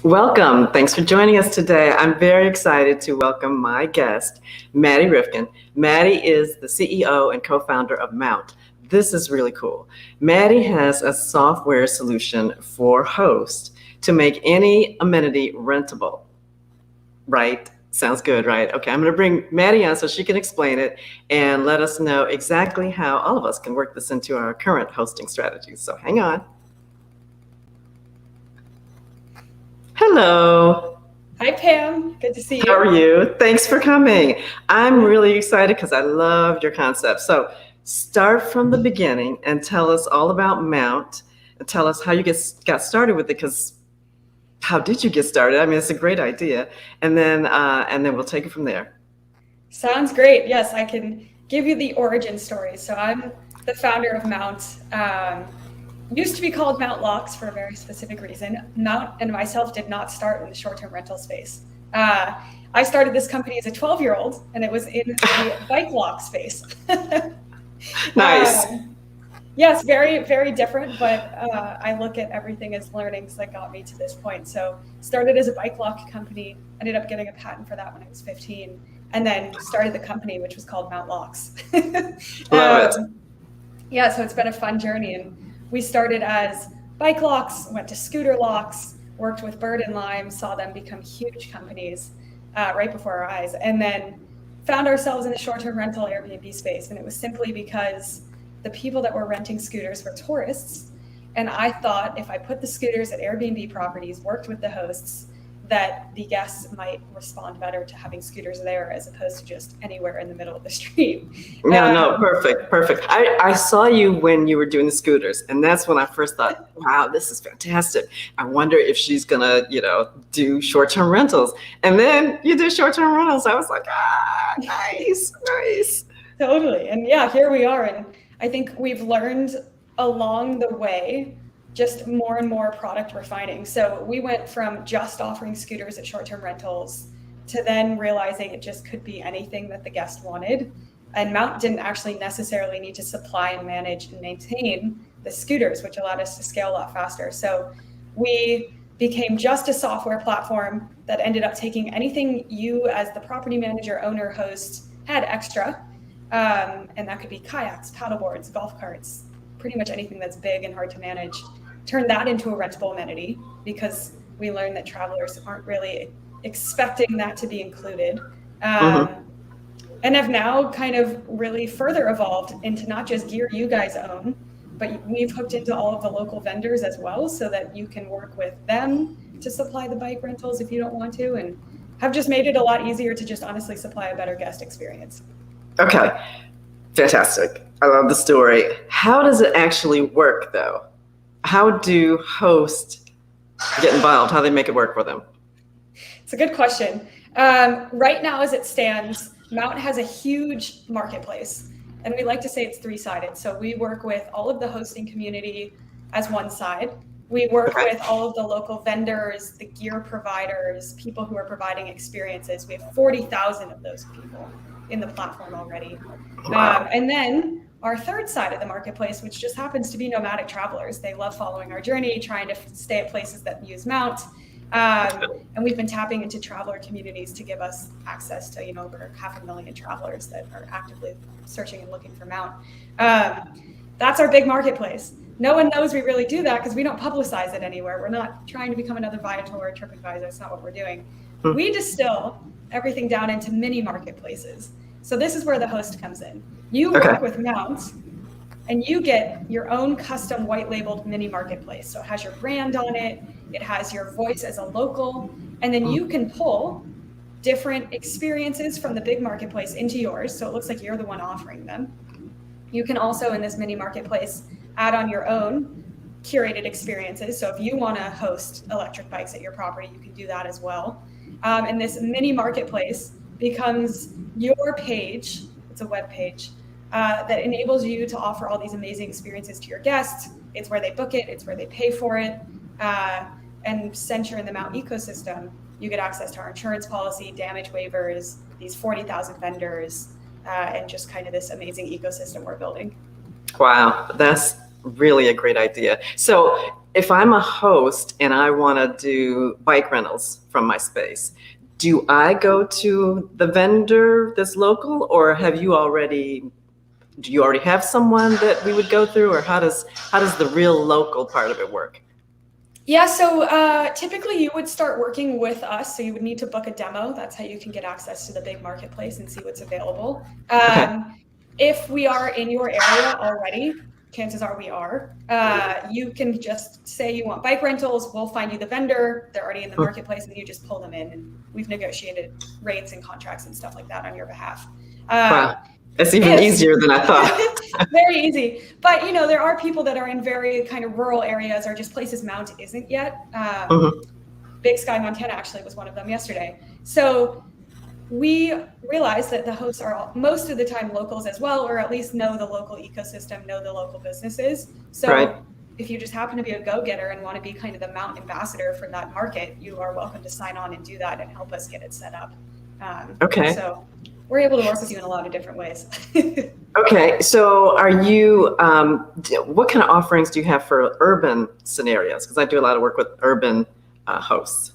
Welcome. Thanks for joining us today. I'm very excited to welcome my guest, Maddy Rifkin. Maddy is the CEO and co-founder of Mount. This is really cool. Maddy has a software solution for hosts to make any amenity rentable. Right? Sounds good, right? Okay, I'm going to bring Maddy on so she can explain it and let us know exactly how all of us can work this into our current hosting strategies. So hang on. Hello. Hi, Pam. Good to see you. How are you? Thanks for coming. I'm really excited because I love your concept. So start from the beginning and tell us all about Mount and tell us how you got started with it, because how did you get started? I mean, it's a great idea. And then we'll take it from there. Sounds great. Yes, I can give you the origin story. So I'm the founder of Mount. Used to be called Mount Locks for a very specific reason. Mount and myself did not start in the short-term rental space. I started this company as a 12-year-old, and it was in the bike lock space. Nice. Yes, very, very different, but I look at everything as learnings that got me to this point. So started as a bike lock company, ended up getting a patent for that when I was 15, and then started the company, which was called Mount Locks. Love it. Yeah, so it's been a fun journey. And we started as bike locks, went to scooter locks, worked with Bird and Lime, saw them become huge companies right before our eyes, and then found ourselves in the short-term rental Airbnb space. And it was simply because the people that were renting scooters were tourists. And I thought if I put the scooters at Airbnb properties, worked with the hosts, that the guests might respond better to having scooters there as opposed to just anywhere in the middle of the street. No, perfect. I saw you when you were doing the scooters, and that's when I first thought, wow, this is fantastic. I wonder if she's gonna, do short-term rentals. And then you did short-term rentals. I was like, nice. Totally. And yeah, here we are. And I think we've learned along the way just more and more product refining. So we went from just offering scooters at short-term rentals to then realizing it just could be anything that the guest wanted. And Mount didn't actually necessarily need to supply and manage and maintain the scooters, which allowed us to scale a lot faster. So we became just a software platform that ended up taking anything you as the property manager, owner, host had extra. And that could be kayaks, paddleboards, golf carts, pretty much anything that's big and hard to manage. Turn that into a rentable amenity because we learned that travelers aren't really expecting that to be included. And have now kind of really further evolved into not just gear you guys own, but we've hooked into all of the local vendors as well so that you can work with them to supply the bike rentals if you don't want to, and have just made it a lot easier to just honestly supply a better guest experience. Okay, fantastic. I love the story. How does it actually work, though? How do hosts get involved? How do they make it work for them? It's a good question. Right now, as it stands, Mount has a huge marketplace, and we like to say it's three-sided. So we work with all of the hosting community as one side. We work with all of the local vendors, the gear providers, people who are providing experiences. We have 40,000 of those people in the platform already. Wow. And then our third side of the marketplace, which just happens to be nomadic travelers. They love following our journey, trying to stay at places that use Mount. And we've been tapping into traveler communities to give us access to, over 500,000 travelers that are actively searching and looking for Mount. That's our big marketplace. No one knows we really do that because we don't publicize it anywhere. We're not trying to become another Viator or TripAdvisor. It's not what we're doing. We distill everything down into mini marketplaces. So this is where the host comes in. You work with Mount, and you get your own custom white labeled mini marketplace. So it has your brand on it. It has your voice as a local. And then you can pull different experiences from the big marketplace into yours. So it looks like you're the one offering them. You can also, in this mini marketplace, add on your own curated experiences. So if you want to host electric bikes at your property, you can do that as well. And this mini marketplace becomes your page. It's a web page that enables you to offer all these amazing experiences to your guests. It's where they book it. It's where they pay for it. And since you're in the Mount ecosystem, you get access to our insurance policy, damage waivers, these 40,000 vendors, and just kind of this amazing ecosystem we're building. Wow, that's really a great idea. So if I'm a host and I want to do bike rentals from my space, do I go to the vendor that's local, or do you already have someone that we would go through, or how does the real local part of it work? Yeah, so typically you would start working with us. So you would need to book a demo. That's how you can get access to the big marketplace and see what's available. Okay. If we are in your area already, chances are we are, you can just say you want bike rentals. We'll find you the vendor. They're already in the marketplace, and you just pull them in. And we've negotiated rates and contracts and stuff like that on your behalf. Wow. It's even easier than I thought. Very easy. But, there are people that are in very kind of rural areas or just places Mount isn't yet. Big Sky, Montana actually was one of them yesterday. So we realized that the hosts are most of the time locals as well, or at least know the local ecosystem, know the local businesses. So if you just happen to be a go-getter and want to be kind of the Mount ambassador for that market, you are welcome to sign on and do that and help us get it set up. Okay. So we're able to work with you in a lot of different ways. Okay, so are you, what kind of offerings do you have for urban scenarios? Because I do a lot of work with urban hosts.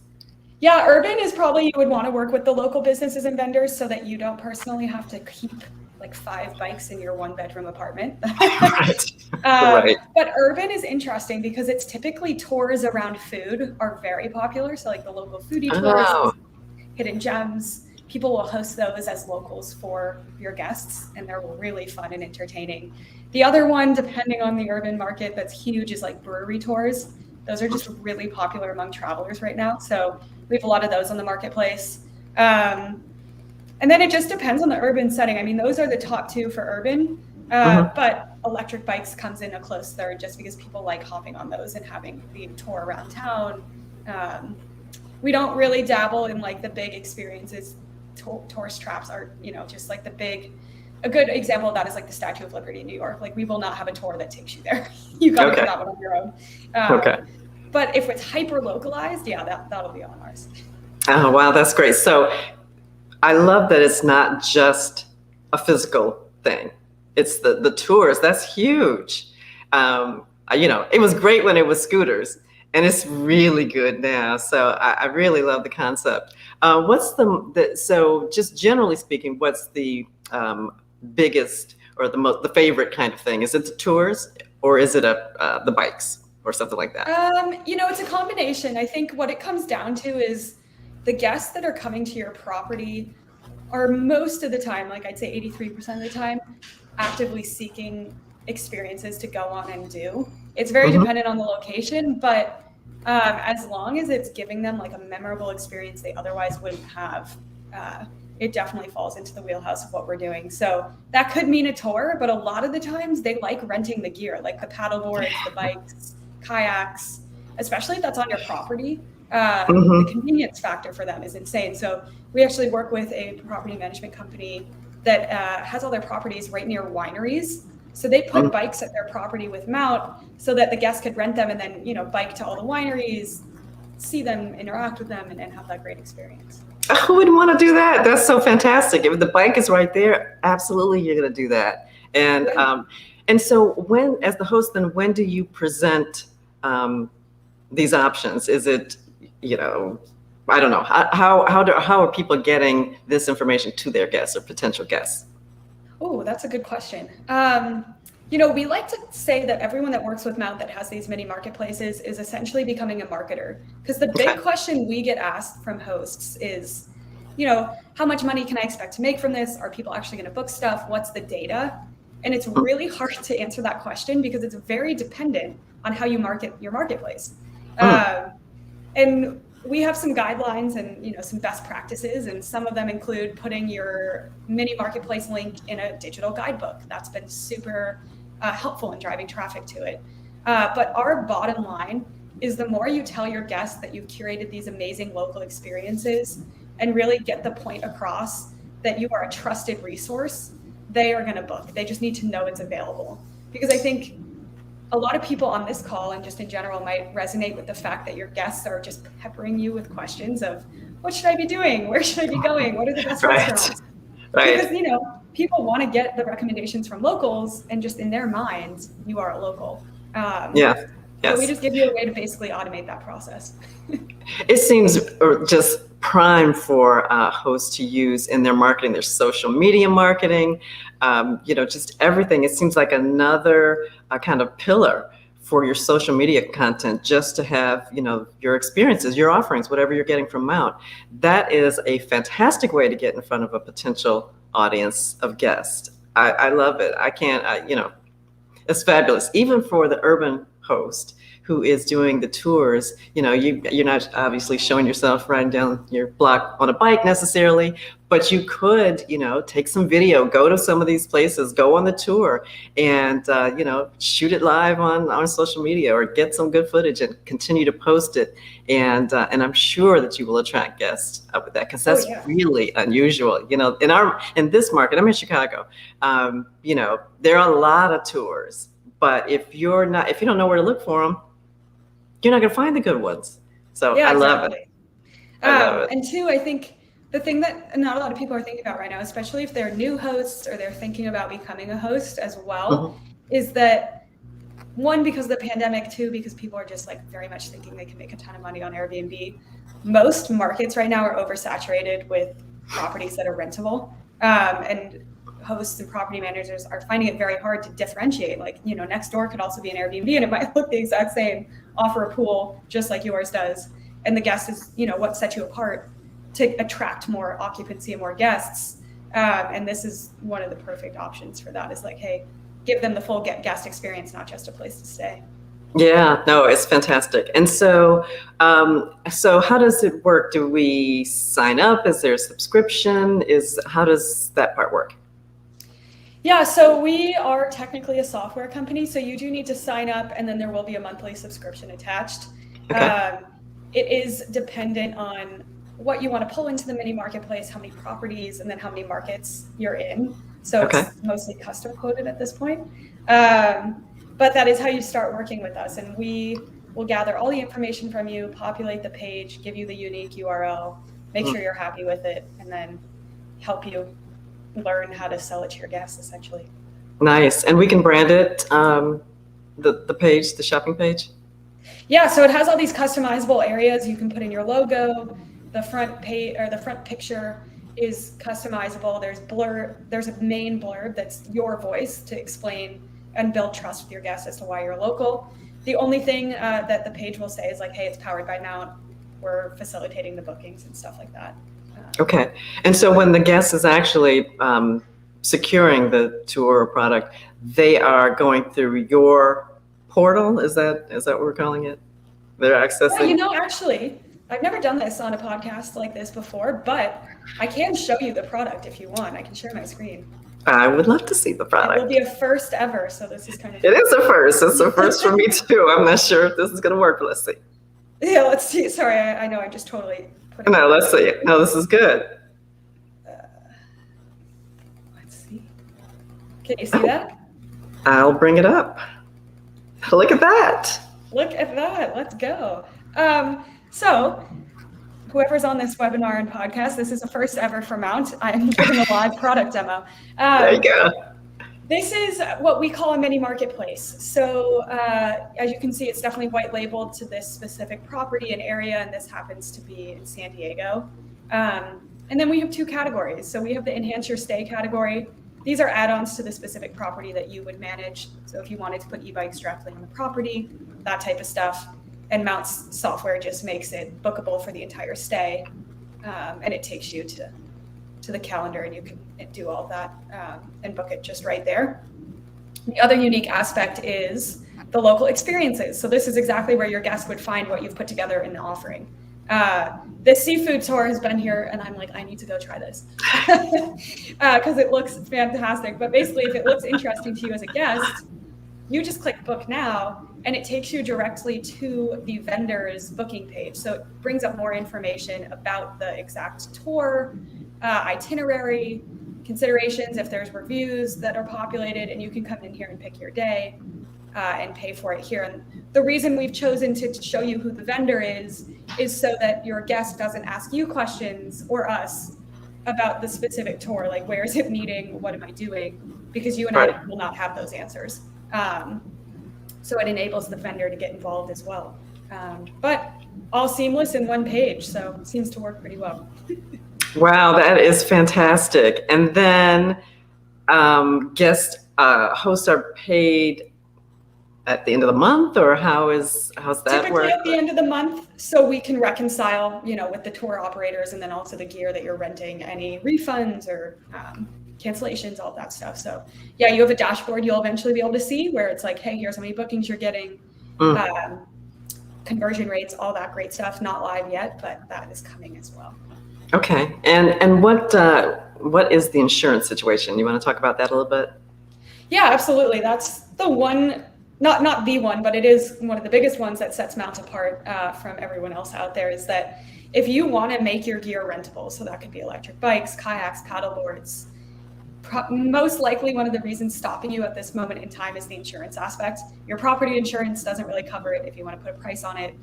Yeah, urban is probably, you would want to work with the local businesses and vendors so that you don't personally have to keep like 5 bikes in your 1-bedroom apartment. Right. But urban is interesting because it's typically tours around food are very popular. So like the local foodie tours, hidden gems. People will host those as locals for your guests, and they're really fun and entertaining. The other one, depending on the urban market, that's huge is like brewery tours. Those are just really popular among travelers right now. So we have a lot of those on the marketplace. And then it just depends on the urban setting. I mean, those are the top 2 for urban, but electric bikes comes in a close third just because people like hopping on those and having the tour around town. We don't really dabble in like the big experiences. Tourist traps are, just like a good example of that is like the Statue of Liberty in New York. Like we will not have a tour that takes you there. You got to do that one on your own. But if it's hyper localized, that'll be on ours. Oh, wow, that's great. So I love that it's not just a physical thing. It's the tours. That's huge. It was great when it was scooters, and it's really good now. So I really love the concept. What's so just generally speaking, what's the biggest or the favorite kind of thing? Is it the tours, or is it the bikes or something like that? It's a combination. I think what it comes down to is the guests that are coming to your property are most of the time, like I'd say 83% of the time, actively seeking experiences to go on and do. It's very dependent on the location, but as long as it's giving them like a memorable experience they otherwise wouldn't have, it definitely falls into the wheelhouse of what we're doing. So that could mean a tour, but a lot of the times they like renting the gear, like the paddle boards, the bikes, kayaks, especially if that's on your property. The convenience factor for them is insane. So we actually work with a property management company that has all their properties right near wineries. So they put bikes at their property with Mount so that the guests could rent them and then, bike to all the wineries, see them, interact with them, and have that great experience. Who wouldn't want to do that? That's so fantastic. If the bike is right there, absolutely you're going to do that. And so as the host, then when do you present these options? Is it, I don't know, how are people getting this information to their guests or potential guests? Oh, that's a good question. We like to say that everyone that works with Mount that has these mini marketplaces is essentially becoming a marketer. Because the big question we get asked from hosts is, how much money can I expect to make from this? Are people actually going to book stuff? What's the data? And it's really hard to answer that question because it's very dependent on how you market your marketplace. And we have some guidelines and some best practices, and some of them include putting your mini marketplace link in a digital guidebook. That's been super helpful in driving traffic to it. But our bottom line is the more you tell your guests that you've curated these amazing local experiences and really get the point across that you are a trusted resource, they are going to book. They just need to know it's available. Because I think a lot of people on this call and just in general might resonate with the fact that your guests are just peppering you with questions of, what should I be doing? Where should I be going? What are the best restaurants? Because, people want to get the recommendations from locals, and just in their minds, you are a local. Yeah. So we Yes. just give you a way to basically automate that process. It seems just prime for hosts to use in their marketing, their social media marketing, just everything. It seems like another kind of pillar for your social media content, just to have, your experiences, your offerings, whatever you're getting from Mount. That is a fantastic way to get in front of a potential audience of guests. I love it. I can't, it's fabulous. Even for the urban host who is doing the tours, you're not obviously showing yourself riding down your block on a bike necessarily, but you could, take some video, go to some of these places, go on the tour, and shoot it live on social media, or get some good footage and continue to post it. And I'm sure that you will attract guests with that, because that's really unusual. In this market, I'm in Chicago. There are a lot of tours, but if you don't know where to look for them, you're not going to find the good ones. So I love it. I love it. And two, I think the thing that not a lot of people are thinking about right now, especially if they're new hosts or they're thinking about becoming a host as well, is that one, because of the pandemic, two, because people are just like very much thinking they can make a ton of money on Airbnb. Most markets right now are oversaturated with properties that are rentable. And hosts and property managers are finding it very hard to differentiate. Like, next door could also be an Airbnb and it might look the exact same, offer a pool just like yours does. And the guest is, what sets you apart to attract more occupancy and more guests. And this is one of the perfect options for that, is like, hey, give them the full guest experience, not just a place to stay. Yeah, no, it's fantastic. And so how does it work? Do we sign up? Is there a subscription? How does that part work? Yeah, so we are technically a software company, so you do need to sign up, and then there will be a monthly subscription attached. Okay. It is dependent on what you want to pull into the mini marketplace, how many properties, and then how many markets you're in. So it's mostly custom quoted at this point. But that is how you start working with us, and we will gather all the information from you, populate the page, give you the unique URL, make sure you're happy with it, and then help you learn how to sell it to your guests, essentially. Nice. And we can brand it, the page, the shopping page? Yeah, so it has all these customizable areas you can put in your logo. The front page, or the front picture, is customizable. There's a main blurb that's your voice to explain and build trust with your guests as to why you're local. The only thing that the page will say is like, hey, it's powered by Mount. We're facilitating the bookings and stuff like that. Okay. And so when the guest is actually securing the tour or product, they are going through your portal? Is that what we're calling it? They're accessing? Yeah, actually, I've never done this on a podcast like this before, but I can show you the product if you want. I can share my screen. I would love to see the product. It will be a first ever, so this is kind of... It is a first. It's a first for me too. I'm not sure if this is going to work, but let's see. Yeah, let's see. Sorry, I know I just totally... No, let's see. No, this is good. Let's see. Can you see that? I'll bring it up. Look at that. Look at that. Let's go. So whoever's on this webinar and podcast, this is a first ever for Mount. I'm giving a live product demo. There you go. This is what we call a mini marketplace. So as you can see, it's definitely white labeled to this specific property and area, and this happens to be in San Diego. And then we have two categories. So we have the enhance your stay category. These are add-ons to the specific property that you would manage. So if you wanted to put e-bikes directly on the property, that type of stuff. And Mount's software just makes it bookable for the entire stay. And it takes you to the calendar, and you can do all that and book it just right there. The other unique aspect is the local experiences. So this is exactly where your guests would find what you've put together in the offering. This seafood tour has been here, and I'm like, I need to go try this because it looks fantastic. But basically, if it looks interesting to you as a guest, you just click book now, and it takes you directly to the vendor's booking page. So it brings up more information about the exact tour, itinerary, considerations, if there's reviews that are populated, and you can come in here and pick your day and pay for it here. And the reason we've chosen to show you who the vendor is so that your guest doesn't ask you questions or us about the specific tour, like where is it meeting, what am I doing, because you and I will not have those answers. So it enables the vendor to get involved as well. But all seamless in one page, so it seems to work pretty well. Wow, that is fantastic. And then guest hosts are paid at the end of the month, or how's that Typically work? at the end of the month, so we can reconcile, with the tour operators and then also the gear that you're renting, any refunds or cancellations, all that stuff. So yeah, you have a dashboard you'll eventually be able to see where it's like, hey, here's how many bookings you're getting, conversion rates, all that great stuff. Not live yet, but that is coming as well. Okay, and what is the insurance situation? You want to talk about that a little bit? Yeah, absolutely. That's the one, not the one, but it is one of the biggest ones that sets Mount apart from everyone else out there, is that if you want to make your gear rentable, so that could be electric bikes, kayaks, paddleboards, most likely one of the reasons stopping you at this moment in time is the insurance aspect. Your property insurance doesn't really cover it if you want to put a price on it.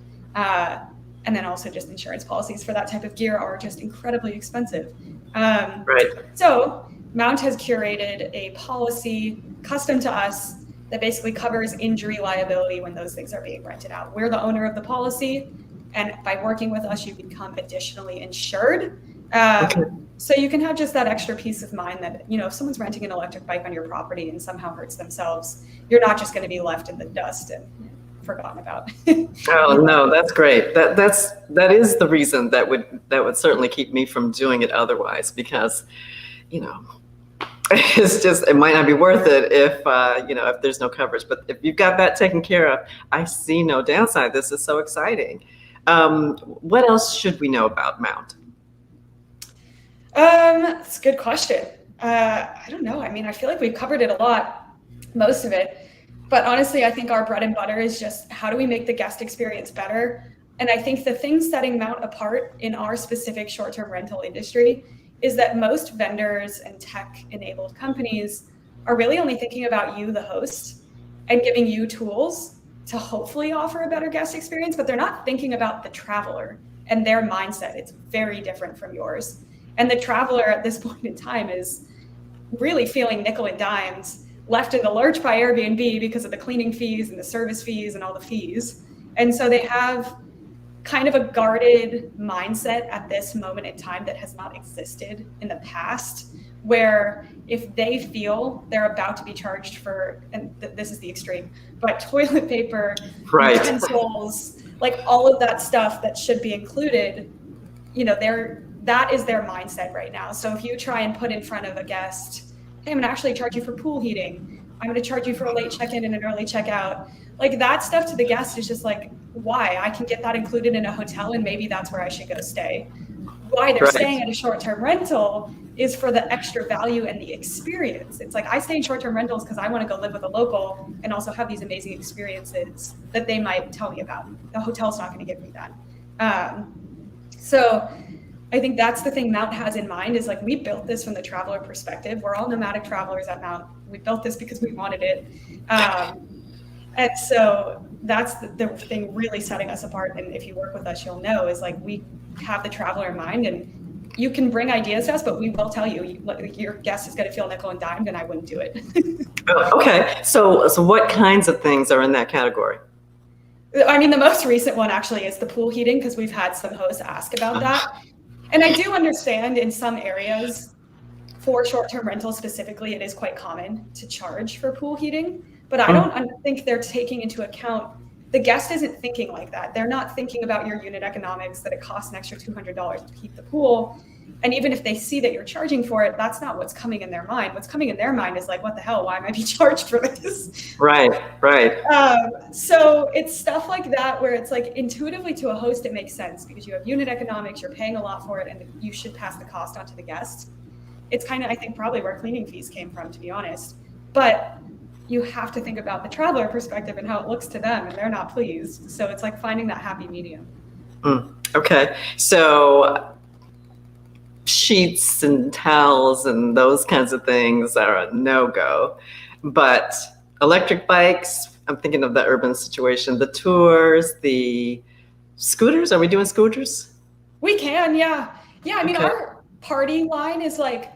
And then also just insurance policies for that type of gear are just incredibly expensive. Right. So Mount has curated a policy custom to us that basically covers injury liability when those things are being rented out. We're the owner of the policy, and by working with us, you become additionally insured. Okay. So you can have just that extra peace of mind that, if someone's renting an electric bike on your property and somehow hurts themselves, you're not just going to be left in the dust and forgotten about. Oh no, that's great. That is the reason that would certainly keep me from doing it otherwise, because it's just, it might not be worth it if there's no coverage. But if you've got that taken care of, I see no downside. This is so exciting. What else should we know about Mount? That's a good question. I don't know. I mean, I feel like we've covered it a lot, most of it. But honestly, I think our bread and butter is just how do we make the guest experience better? And I think the thing setting Mount apart in our specific short-term rental industry is that most vendors and tech-enabled companies are really only thinking about you, the host, and giving you tools to hopefully offer a better guest experience, but they're not thinking about the traveler and their mindset. It's very different from yours. And the traveler at this point in time is really feeling nickel and dimes, left in the lurch by Airbnb because of the cleaning fees and the service fees and all the fees. And so they have kind of a guarded mindset at this moment in time that has not existed in the past, where if they feel they're about to be charged for, and this is the extreme, but toilet paper, right, utensils, like all of that stuff that should be included, that is their mindset right now. So if you try and put in front of a guest, hey, I'm gonna actually charge you for pool heating, I'm gonna charge you for a late check-in and an early checkout, like that stuff to the guest is just like, why? I can get that included in a hotel and maybe that's where I should go stay. Why they're staying at a short-term rental is for the extra value and the experience. It's like, I stay in short-term rentals because I want to go live with a local and also have these amazing experiences that they might tell me about. The hotel's not going to give me that. So I think that's the thing Mount has in mind, is like, we built this from the traveler perspective. We're all nomadic travelers at Mount. We built this because we wanted it. And so that's the thing really setting us apart. And if you work with us, you'll know, is like, we have the traveler in mind, and you can bring ideas to us, but we will tell you, your guest is going to feel nickel and dimed, and I wouldn't do it. Okay. So what kinds of things are in that category? I mean, the most recent one actually is the pool heating, because we've had some hosts ask about that. And I do understand in some areas for short-term rentals specifically, it is quite common to charge for pool heating, but I don't think they're taking into account, the guest isn't thinking like that. They're not thinking about your unit economics, that it costs an extra $200 to heat the pool. And even if they see that you're charging for it, that's not what's coming in their mind. What's coming in their mind is like, what the hell, why am I being charged for this? Right. So it's stuff like that where it's like, intuitively to a host, it makes sense because you have unit economics, you're paying a lot for it, and you should pass the cost on to the guest. It's kind of, I think, probably where cleaning fees came from, to be honest. But you have to think about the traveler perspective and how it looks to them, and they're not pleased. So it's like finding that happy medium. Okay. So sheets and towels and those kinds of things are a no-go. But electric bikes, I'm thinking of the urban situation, the tours, the scooters. Are we doing scooters? We can, yeah. Yeah, I mean, our party line is like,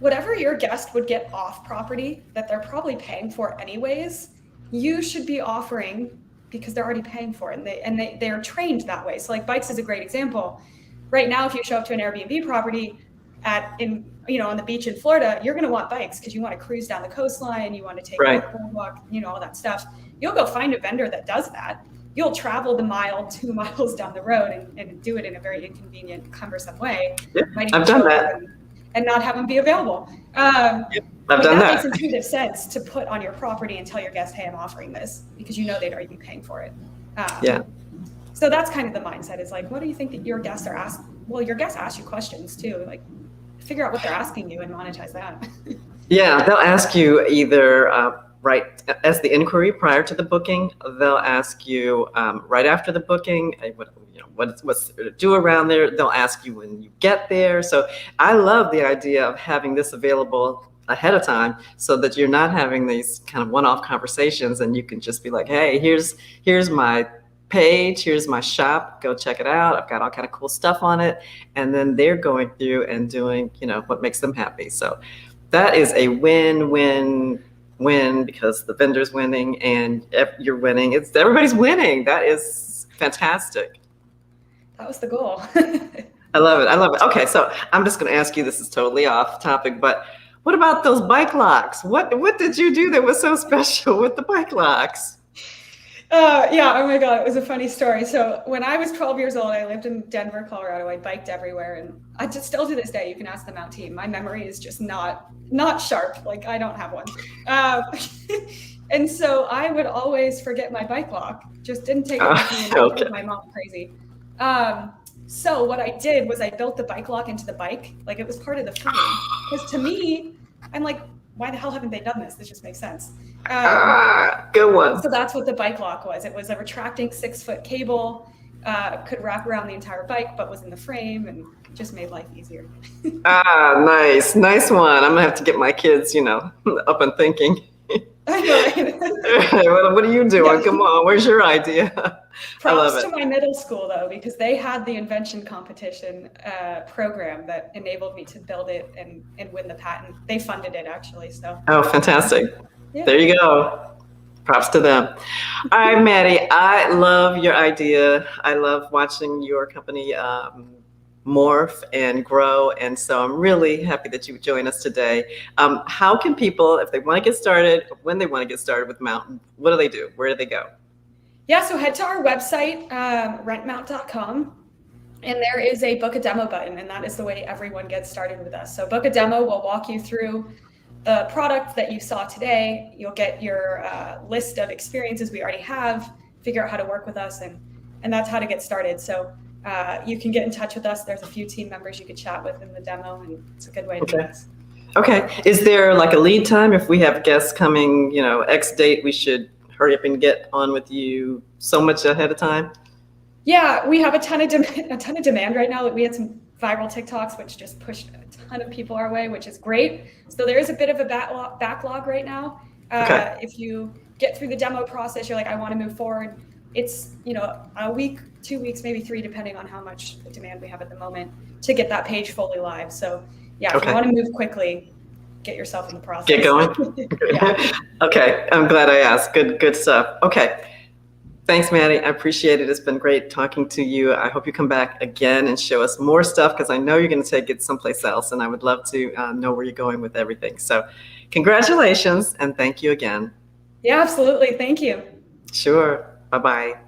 whatever your guest would get off property that they're probably paying for anyways, you should be offering, because they're already paying for it, and they're trained that way. So like bikes is a great example. Right now, if you show up to an Airbnb property on the beach in Florida, you're going to want bikes because you want to cruise down the coastline, you want to take a boardwalk, all that stuff. You'll go find a vendor that does that. You'll travel the mile, 2 miles down the road and do it in a very inconvenient, cumbersome way. Yeah, I've done that. And not have them be available. I've done that. Makes intuitive sense to put on your property and tell your guests, hey, I'm offering this, because you know they'd already be paying for it. So that's kind of the mindset, is like, what do you think that your guests are asking? Well, your guests ask you questions too. Like, figure out what they're asking you and monetize that. Yeah, they'll ask you either right as the inquiry prior to the booking. They'll ask you right after the booking, what's to do around there. They'll ask you when you get there. So I love the idea of having this available ahead of time, so that you're not having these kind of one-off conversations, and you can just be like, hey, here's my page, here's my shop, go check it out. I've got all kind of cool stuff on it. And then they're going through and doing, what makes them happy. So that is a win-win-win, because the vendor's winning and you're winning. Everybody's winning. That is fantastic. That was the goal. I love it. Okay, so I'm just going to ask you, this is totally off topic, but what about those bike locks? What did you do that was so special with the bike locks? Oh my God, it was a funny story. So when I was 12 years old, I lived in Denver, Colorado. I biked everywhere, and I just still to this day, you can ask the Mount team, my memory is just not sharp. Like, I don't have one. And so I would always forget my bike lock. Just didn't take it with me, and drove my mom crazy. So what I did was I built the bike lock into the bike, like it was part of the frame. Because to me, I'm like, why the hell haven't they done this? This just makes sense. Good one. So that's what the bike lock was. It was a retracting 6-foot cable, could wrap around the entire bike, but was in the frame, and just made life easier. Nice one. I'm gonna have to get my kids, up and thinking. I know, right? What are you doing? Yeah. Come on, where's your idea? Props I love it. To my middle school, though, because they had the invention competition program that enabled me to build it and win the patent. They funded it, actually. So. Oh, fantastic. Yeah. There you go. Props to them. All right, Maddie, I love your idea. I love watching your company morph and grow. And so I'm really happy that you would join us today. How can people, if they want to get started, when they want to get started with Mount, what do they do? Where do they go? Yeah, so head to our website, rentmount.com, and there is a book a demo button, and that is the way everyone gets started with us. So book a demo will walk you through the product that you saw today. You'll get your list of experiences we already have, figure out how to work with us, and that's how to get started. So you can get in touch with us. There's a few team members you could chat with in the demo, and it's a good way to do this. Okay. Is there like a lead time? If we have guests coming, X date, we should hurry up and get on with you so much ahead of time? Yeah, we have a ton of demand right now. We had some viral TikToks, which just pushed a ton of people our way, which is great. So there is a bit of a backlog right now. If you get through the demo process, you're like, I want to move forward. It's, a week, 2 weeks, maybe 3, depending on how much demand we have at the moment to get that page fully live. So yeah, if you want to move quickly, get yourself in the process. Get going. Yeah. Okay. I'm glad I asked. Good stuff. Okay. Thanks, Maddie. I appreciate it. It's been great talking to you. I hope you come back again and show us more stuff, because I know you're going to take it someplace else, and I would love to know where you're going with everything. So congratulations, and thank you again. Yeah, absolutely. Thank you. Sure. Bye-bye.